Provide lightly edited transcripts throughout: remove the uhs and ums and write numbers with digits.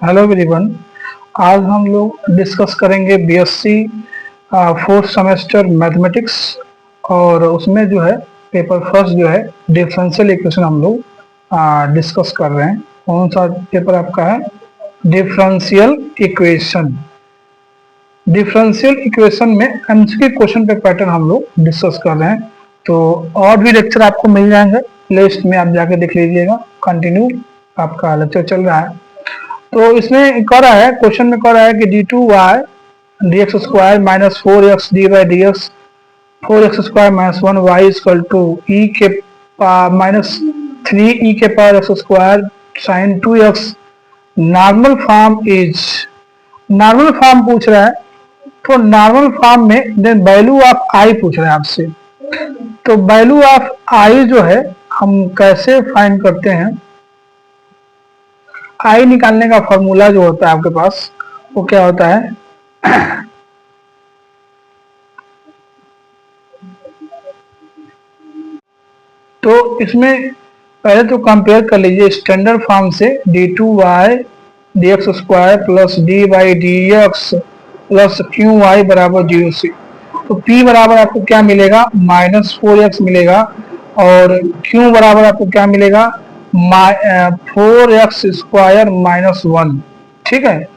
Hello everyone. आज हम लोग डिस्कस करेंगे बीएससी फोर्थ सेमेस्टर मैथमेटिक्स और उसमें जो है पेपर फर्स्ट जो है डिफरेंशियल इक्वेशन हम लोग डिस्कस कर रहे हैं। कौन सा पेपर आपका है? Differential equation. डिफरेंशियल इक्वेशन में एमसीक्यू क्वेश्चन पे पैटर्न हम लोग डिस्कस कर रहे हैं। तो और भी लेक्चर आपको मिल जाएंगे, लिस्ट में आप जाके देख लीजिएगा। कंटिन्यू आपका लेक्चर चल रहा है। तो इसमें कह रहा है, क्वेश्चन में कह रहा है कि D two Y D x square minus 4x d Y D x 4x square minus 1 y is equal to e के माइनस 3 ई के power x square sine 2x normal form is. Normal form पूछ रहा है, तो normal form में then value of I पूछ रहा है आपसे। तो वैल्यू ऑफ आई जो है हम कैसे फाइंड करते हैं? आई निकालने का फॉर्मूला जो होता है आपके पास वो क्या होता है? तो इसमें पहले तो कंपेयर कर लीजिए स्टैंडर्ड फॉर्म से D two Y D x square plus D Y D X plus Q Y बराबर 0 से। तो P बराबर आपको क्या मिलेगा? -4x मिलेगा। और Q बराबर आपको क्या मिलेगा? 4x square minus 1। ठीक है।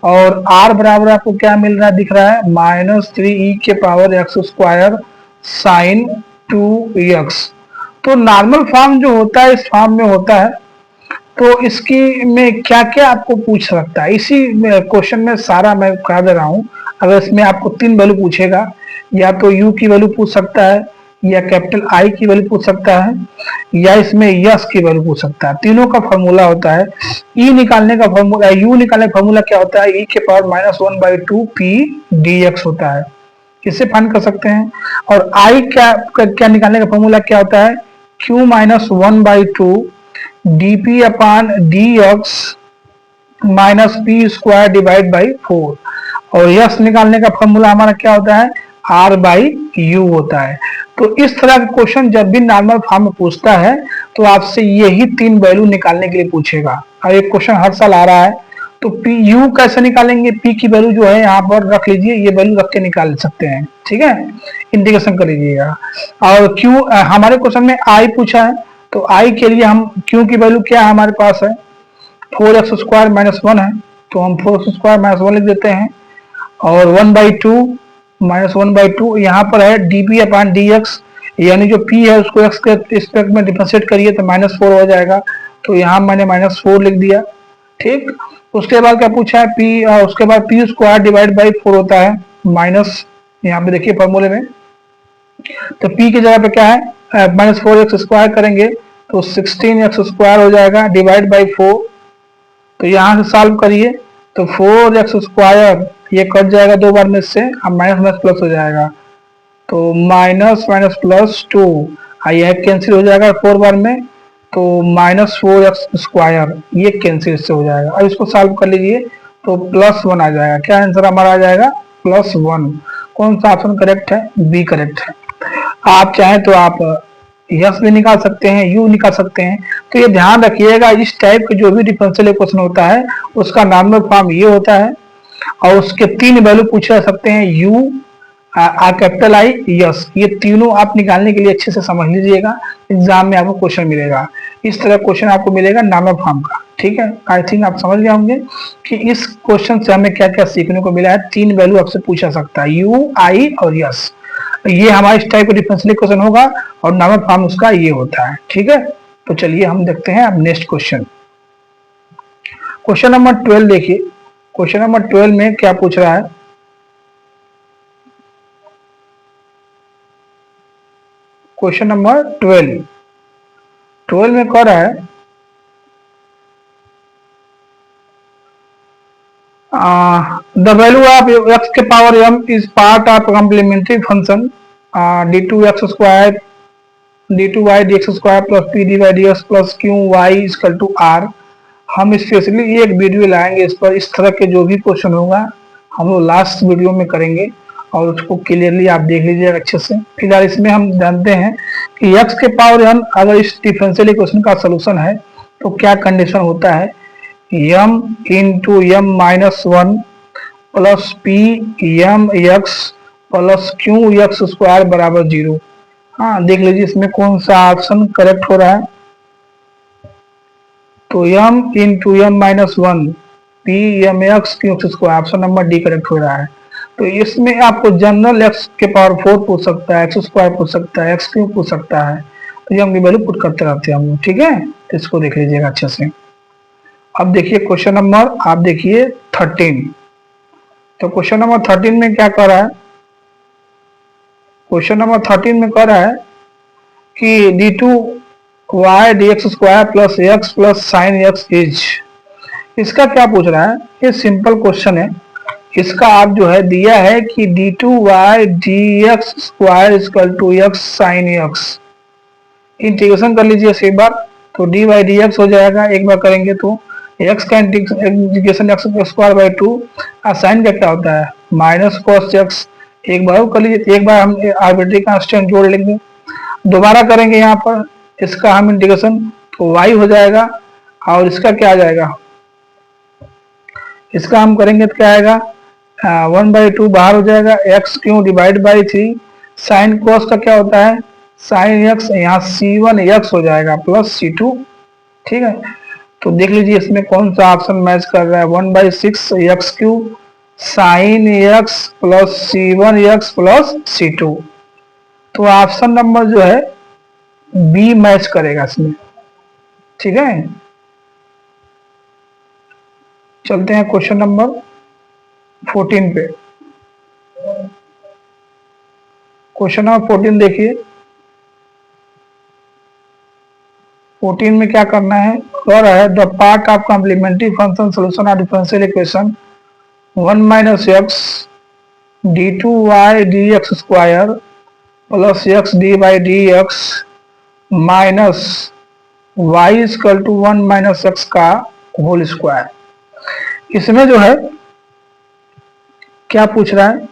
और R बराबर आपको क्या मिल रहा है, दिख रहा है? -3e के power x square sine 2x। तो नॉर्मल फॉर्म जो होता है इस फॉर्म में होता है। तो इसकी में क्या क्या आपको पूछ सकता है, इसी क्वेश्चन में सारा मैं कह दे रहा हूँ। अगर इसमें आपको 3 वैल्यू पूछेगा, या तो u की वैल्यू पूछ सकता है, या कैपिटल I की वैल्यू पूछ सकता है, या इसमें यस की वैल्यू पूछ सकता है। तीनों का फॉर्मूला होता है। E निकालने का फॉर्मूला, u निकालने का फॉर्मूला क्या होता है? e के पावर -1/2 p dx होता है। किससे फाइंड कर सकते हैं? और I क्या निकालने का फॉर्मूला क्या होता है? q -1/2 dp upon dx minus P square divide by 4। और यस निकालने का फॉर्मूला हमारा क्या होता है? R बाई यू होता है। तो इस तरह का क्वेश्चन जब भी नॉर्मल फॉर्म में पूछता है तो आपसे यही 3 वैल्यू निकालने के लिए पूछेगा। और एक क्वेश्चन हर साल आ रहा है। तो पी यू कैसे निकालेंगे? पी की वैल्यू जो है यहाँ पर रख लीजिए, ये वैल्यू रख के निकाल सकते हैं। ठीक है, इंटीग्रेशन कर लीजिएगा। और क्यू हमारे क्वेश्चन में आई पूछा है, तो आई के लिए हम क्यू की वैल्यू क्या हमारे पास है? 4x स्क्वायर माइनस 1 है, तो हम 4x स्क्वायर माइनस 1 लिख देते हैं। और 1/2 -1/2 यहाँ पर है dp अपॉन dx, यानी जो p है उसको x के रिस्पेक्ट में डिफरेंशिएट करिए तो -4 हो जाएगा। तो यहाँ मैंने -4 लिख दिया। ठीक, उसके बाद क्या पूछा है? p, उसके बाद p स्क्वायर डिवाइड बाई 4 होता है माइनस, यहाँ पे देखिए फॉर्मूले में। तो p की जगह पे क्या है? -4x स्क्वायर करेंगे तो 16x स्क्वायर हो जाएगा डिवाइड बाई 4। तो यहाँ से सॉल्व करिए तो 4x स्क्वायर ये कट जाएगा 2 बार में से, अब माइनस माइनस प्लस हो जाएगा। तो माइनस माइनस प्लस 2, यह कैंसिल हो जाएगा 4 बार में। तो -4x स्क्वायर ये कैंसिल से हो जाएगा। अब इसको सॉल्व कर लीजिए तो +1 आ जाएगा। क्या आंसर हमारा आ जाएगा? +1। कौन सा ऑप्शन करेक्ट है? बी करेक्ट है। आप चाहें तो आप यस भी निकाल सकते हैं, यू निकाल सकते हैं। तो ये ध्यान रखिएगा, इस टाइप के जो भी डिफरेंशियल इक्वेशन होता है उसका नॉर्मल फॉर्म ये होता है। और उसके 3 वैल्यू पूछे जा सकते हैं, यू, कैपिटल आई, यस। ये तीनों आप निकालने के लिए अच्छे से समझ लीजिएगा, एग्जाम में आपको क्वेश्चन मिलेगा। इस तरह क्वेश्चन आपको मिलेगा नॉर्मल फॉर्म का। ठीक है, आई थिंक आप समझ गए होंगे कि इस क्वेश्चन से हमें क्या क्या सीखने को मिला है। 3 वैल्यू आपसे पूछा सकता है, यू, आई और यस। ये हमारे इस टाइप का डिफरेंशियल इक्वेशन होगा और नॉर्मल फॉर्म उसका ये होता है। ठीक है, तो चलिए हम देखते हैं अब नेक्स्ट क्वेश्चन। क्वेश्चन नंबर 12 देखिए। क्वेश्चन नंबर 12 में क्या पूछ रहा है? क्वेश्चन नंबर 12 में कह रहा है द वैल्यू ऑफ x के power m is part of complementary function d2x square d2y dx square plus p dy dx प्लस qy इक्वल टू r। हम स्पेशली एक वीडियो लाएंगे इस पर। इस तरह के जो भी क्वेश्चन होगा हम लोग लास्ट वीडियो में करेंगे और उसको क्लियरली आप देख लीजिएगा अच्छे से। फिलहाल इसमें हम जानते हैं कि x के पावर m अगर इस डिफरेंशियल इक्वेशन का सोल्यूशन है तो क्या कंडीशन होता है। m into M minus one plus P M X plus Q X square बराबर 0। हाँ, देख लीजिए इसमें कौन सा ऑप्शन करेक्ट हो रहा है। तो m into M minus one P M X Q X square, option number D correct हो रहा है। तो इसमें आपको जनरल एक्स के पावर 4 पूछ सकता है, एक्स स्क्वायर पूछ सकता है, एक्स क्यूब पूछ सकता है। तो ये हम वैल्यू पुट करते रहते हैं हम लोग, ठीक है। तो इसको देख लीजिएगा अच्छे से। अब देखिए क्वेश्चन नंबर आप देखिए 13। तो क्वेश्चन नंबर 13 में क्या कर रहा है, क्वेश्चन नंबर 13 में कह रहा है कि D two Y D x square plus X plus sine X is, इसका क्या पूछ रहा है। ये सिंपल क्वेश्चन है। इसका आप जो है दिया है कि D two Y D x square is equal to X sine X, integration कर लीजिए एक बार। तो डी वाई डी एक्स हो जाएगा, एक बार करेंगे तो एक्स का integration x square by two, और साइन का क्या होता है माइनस कॉस एक्स। एक बार कर लीजिए, एक बार हम आर्बिट्री कांस्टेंट जोड़ लेंगे, दोबारा करेंगे यहाँ पर इसका हम इंटीग्रेशन, तो y हो जाएगा। और इसका क्या आ जाएगा, इसका हम करेंगे तो क्या आएगा 1/2 बाहर हो जाएगा, एक्स क्यों डिवाइड बाई 3, साइन कॉस का क्या होता है साइन एक्स, यहाँ C1 एक्स हो जाएगा प्लस C2, ठीक है। तो देख लीजिए इसमें कौन सा ऑप्शन मैच कर रहा है, 1/6 x cube sine x plus C1 x plus C2। तो ऑप्शन नंबर जो है बी मैच करेगा इसमें, ठीक है। चलते हैं क्वेश्चन नंबर 14 पे। क्वेश्चन नंबर 14 देखिए, 14 में क्या करना है, कह रहा है the part of complementary function solution of differential equation 1 minus X D two Y D x square plus X D by D X minus Y is equal to 1 minus X का whole square. इसमें जो है क्या पूछ रहा है,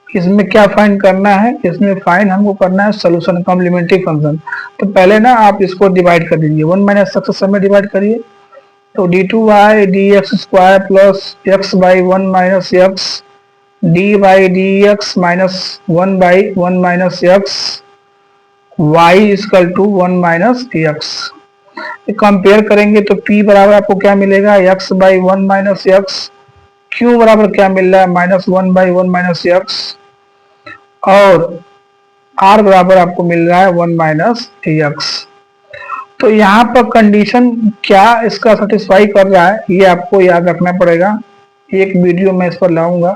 इसमें क्या फाइंड करना है, इसमें फाइंड हमको करना है सोल्यूशन कॉम्प्लीमेंट्री फंक्शन। तो पहले ना आप इसको डिवाइड कर दीजिए, 1 माइनस एक्स समय डिवाइड करिए, तो D two Y D x square plus X by 1 minus X D by D X minus 1 by 1 minus X Y is equal to 1 minus X. Compare करेंगे तो p बराबर आपको क्या मिलेगा x by 1 minus X, q बराबर क्या मिल रहा है -1 बाई 1 माइनस एक्स, और r बराबर आपको मिल रहा है 1 माइनस एक्स। तो यहाँ पर कंडीशन क्या इसका सेटिस्फाई कर रहा है ये आपको याद रखना पड़ेगा, एक वीडियो में इस पर लाऊंगा।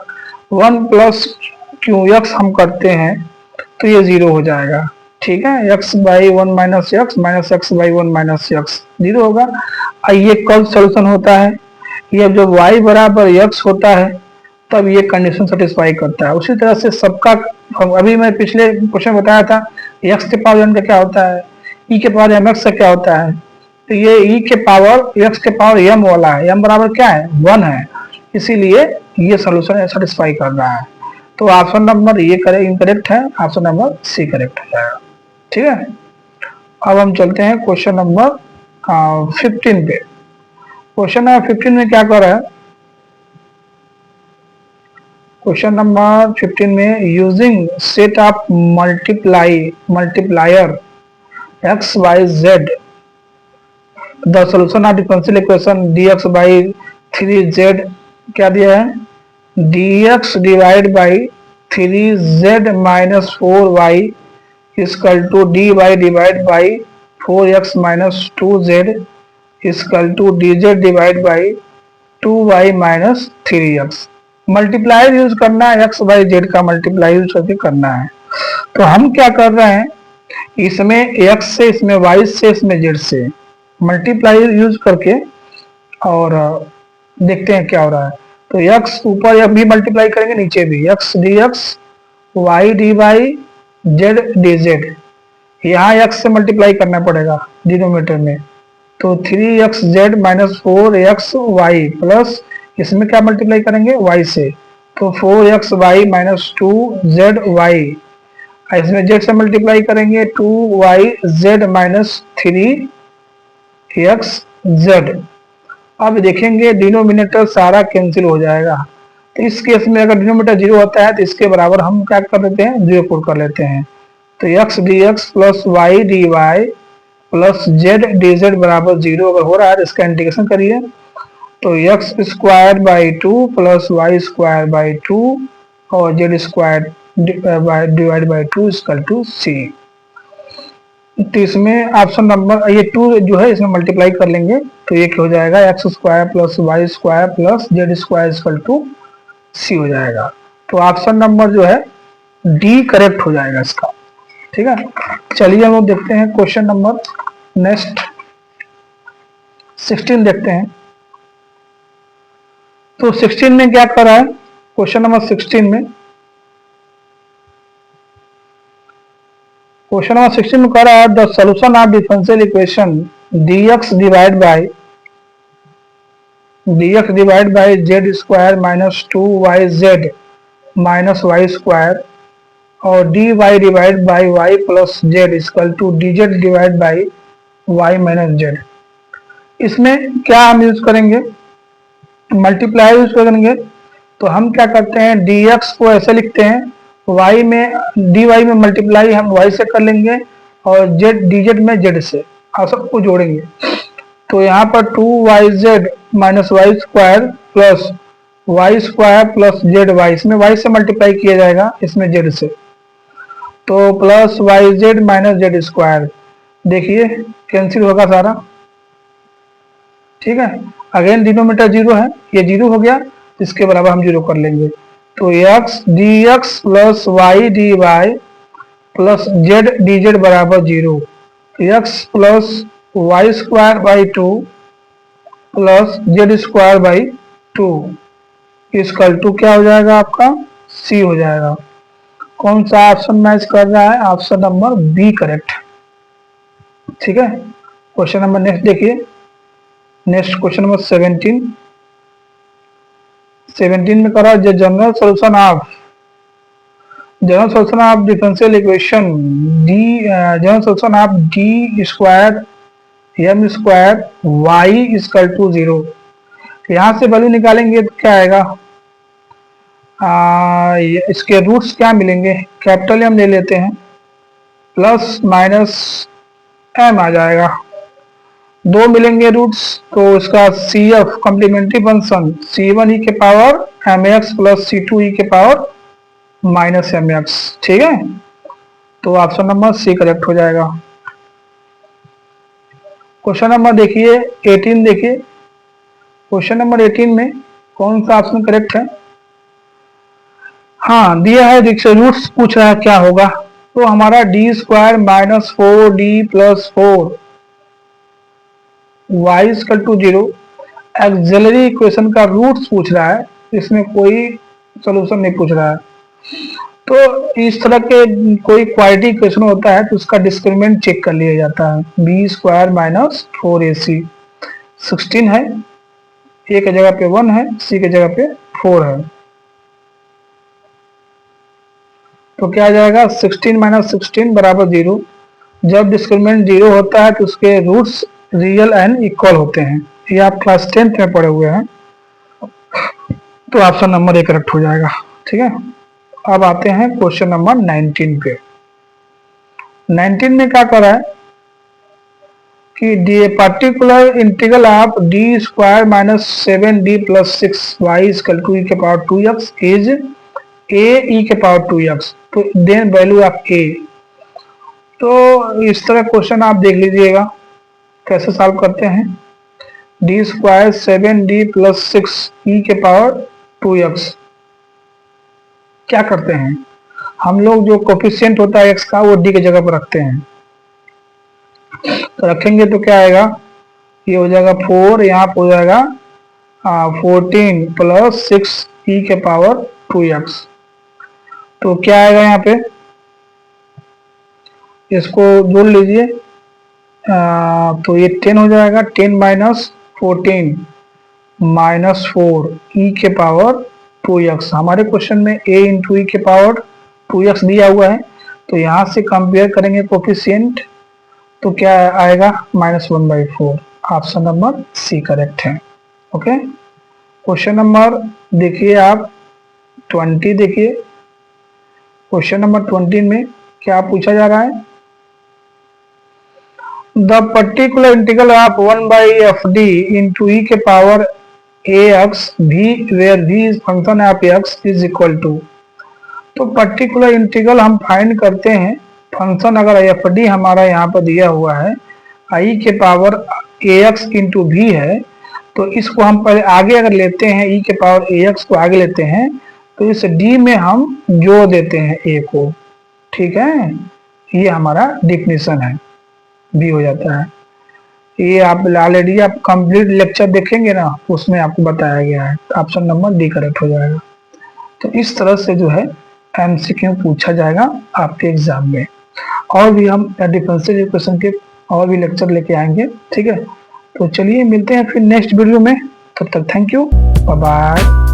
1 प्लस क्यू एक्स हम करते हैं तो ये 0 हो जाएगा, ठीक है। x by 1 minus x by 1 minus x 0 होगा। ये कब सोल्यूशन होता है, ये जब y बराबर x होता है तब ये कंडीशन सेटिस्फाई करता है। उसी तरह से सबका, अभी मैं पिछले क्वेश्चन बताया था x के पावर n का क्या होता है, e के पावर mx का क्या होता है। तो ये e के पावर x के पावर m वाला है, m बराबर क्या है 1 है, इसीलिए ये सोल्यूशन सेटिस्फाई कर रहा है। तो ऑप्शन नंबर ये इनकरेक्ट है, ऑप्शन नंबर सी करेक्ट हो जाएगा, ठीक है। अब हम चलते हैं क्वेश्चन नंबर 15 पे। क्वेश्चन नंबर 15 में क्या कर रहा है, क्वेश्चन नंबर 15 में using set of multiplier X by Z the solution of differential equation dx by 3z क्या दिया है dx divide by 3z minus 4y is equal to D Y divide by 4x minus 2z is equal to dz divide by 2y minus 3x। Multiplier use करना है, x बाई Z का multiply use करके करना है। तो हम क्या कर रहे हैं, इसमें x से, इसमें y से, इसमें z से मल्टीप्लाई यूज करके और देखते हैं क्या हो रहा है। तो x ऊपर भी मल्टीप्लाई करेंगे, नीचे भी x D X Y D Y Z D Z, यहाँ x से मल्टीप्लाई करना पड़ेगा डिनोमिनेटर में। तो 3xz माइनस 4xy प्लस इसमें क्या मल्टीप्लाई करेंगे y से, तो 4xy माइनस 2zy, इसमें z से मल्टीप्लाई करेंगे 2yz माइनस 3xz, अब देखेंगे डिनोमिनेटर सारा कैंसिल हो जाएगा। तो इस केस में अगर डिनोमिनेटर 0 होता है तो इसके बराबर हम क्या कर लेते हैं, 0 पुट कर लेते हैं। तो x dx plus Y D Y plus Z D Z बराबर 0 अगर हो रहा है तो इसका इंटीग्रेशन करिए। तो x square by 2 plus Y square by 2 और z square divide by 2 equal to c. तो इसमें ऑप्शन नंबर ये 2 जो है इसमें मल्टीप्लाई कर लेंगे तो ये क्या हो जाएगा, x square plus Y square plus Z square equal to c हो जाएगा। तो ऑप्शन नंबर जो है डी करेक्ट हो जाएगा इसका। ठीक है, चलिए हम लोग देखते हैं क्वेश्चन नंबर नेक्स्ट 16 देखते हैं। तो 16 में क्या कर रहा है, क्वेश्चन नंबर 16 में कह रहा है the solution of differential equation dx divide by Z square minus 2yz minus Y square और dy divide by y plus Z equal to dz divide by y minus Z. इसमें क्या हम use करेंगे, multiply use करेंगे। तो हम क्या करते हैं, dx को ऐसे लिखते हैं, y में dy में मल्टीप्लाई हम y से कर लेंगे और z dz में z से और सबको जोड़ेंगे। तो यहाँ पर 2yz minus Y square plus Y square plus Z Y, इसमें y से मल्टीप्लाई किया जाएगा, इसमें z से। तो plus Y Z minus Z square, देखिए कैंसिल होगा सारा। ठीक है, अगेन डिनोमिनेटर 0 है, ये 0 हो गया, इसके बराबर हम 0 कर लेंगे। तो x dx plus Y D Y plus Z D Z बराबर 0। x plus Y square by 2 plus Z square by 2 equal to क्या हो जाएगा आपका, c हो जाएगा। कौन सा ऑप्शन मैच कर रहा है, ऑप्शन नंबर बी करेक्ट। ठीक है, क्वेश्चन नंबर नेक्स्ट देखिए, नेक्स्ट क्वेश्चन नंबर 17 में करा general solution of differential equation general solution of D square M square Y equal to 0। यहाँ से वैल्यू निकालेंगे तो क्या आएगा, इसके रूट्स क्या मिलेंगे, कैपिटल एम ले लेते हैं प्लस माइनस एम आ जाएगा, 2 मिलेंगे रूट्स। तो इसका C F complementary function c1 e के पावर mx प्लस c2 e के पावर माइनस mx। ठीक है, तो ऑप्शन नंबर सी करेक्ट हो जाएगा। क्वेश्चन नंबर देखिए 18 देखिए, क्वेश्चन नंबर 18 में कौन सा ऑप्शन करेक्ट है, हाँ दिया है, देखिए रूट्स पूछ रहा है क्या होगा। तो हमारा D square minus 4d plus 4 y equal to 0 auxiliary equation का रूट्स पूछ रहा है, इसमें कोई सॉल्यूशन नहीं पूछ रहा है। तो इस तरह के कोई क्वाड्रेटिक इक्वेशन होता है तो उसका डिस्क्रिमिनेंट चेक कर लिया जाता है। बी स्क्वायर माइनस 4ac 16 है, ए की जगह पे 1 है, सी की जगह पे 4 है, तो क्या आ जाएगा 16 माइनस 16 बराबर 0। जब डिस्क्रिमिनेंट 0 होता है तो उसके रूट्स रियल एंड इक्वल होते हैं, ये आप क्लास 10th में पढ़े हुए हैं। तो ऑप्शन नंबर ए करेक्ट हो जाएगा। ठीक है, अब आते हैं क्वेश्चन नंबर 19 पे। 19 में क्या कर रहा है कि the particular integral of D square minus 7d plus 6y equal to e के power 2x is a e के पावर 2x, तो देन वैल्यू ऑफ a। तो इस तरह क्वेश्चन आप देख लीजिएगा कैसे सॉल्व करते हैं। D square 7d plus 6e के पावर 2x, क्या करते हैं हम लोग, जो कोफिशिएंट होता है x का वो d की जगह पर रखते हैं। तो रखेंगे तो क्या आएगा, ये हो जाएगा 4, यहाँ पर हो जाएगा 14 प्लस 6e के पावर 2x। तो क्या आएगा यहाँ पे, इसको जोड़ लीजिए, तो ये 10 हो जाएगा, 10 माइनस 14 माइनस 4 e के पावर 2x। हमारे क्वेश्चन में a इंटू ई के पावर 2x दिया हुआ है, तो यहाँ से कंपेयर करेंगे कोफिशिएंट तो क्या आएगा -1/4। ऑप्शन नंबर सी करेक्ट है। ओके, क्वेश्चन नंबर देखिए आप 20 देखिए। क्वेश्चन नंबर 20 में क्या पूछा जा रहा है? The particular integral of 1/fd into e के power ax v where v is function of x is equal to। तो पर्टिकुलर इंटीग्रल हम फाइंड करते हैं, फंक्शन अगर एफ डी हमारा यहाँ पर दिया हुआ है आई के पावर ए एक्स इंटू भी है, तो इसको हम पहले आगे अगर लेते हैं ई के पावर ए एक्स को आगे लेते हैं तो इस डी में हम जोड़ देते हैं ए को, ठीक है, ये हमारा डिफिनेशन है, भी हो जाता है। ये आप ऑलरेडी आप कंप्लीट लेक्चर देखेंगे ना, उसमें आपको बताया गया है, ऑप्शन नंबर डी करेक्ट हो जाएगा। तो इस तरह से जो है एमसीक्यू पूछा जाएगा आपके एग्जाम में। और भी हम डिफरेंशियल इक्वेशन के और भी लेक्चर लेके आएंगे, ठीक है। तो चलिए मिलते हैं फिर नेक्स्ट वीडियो में, तब तक थैंक यू, बाय बाय।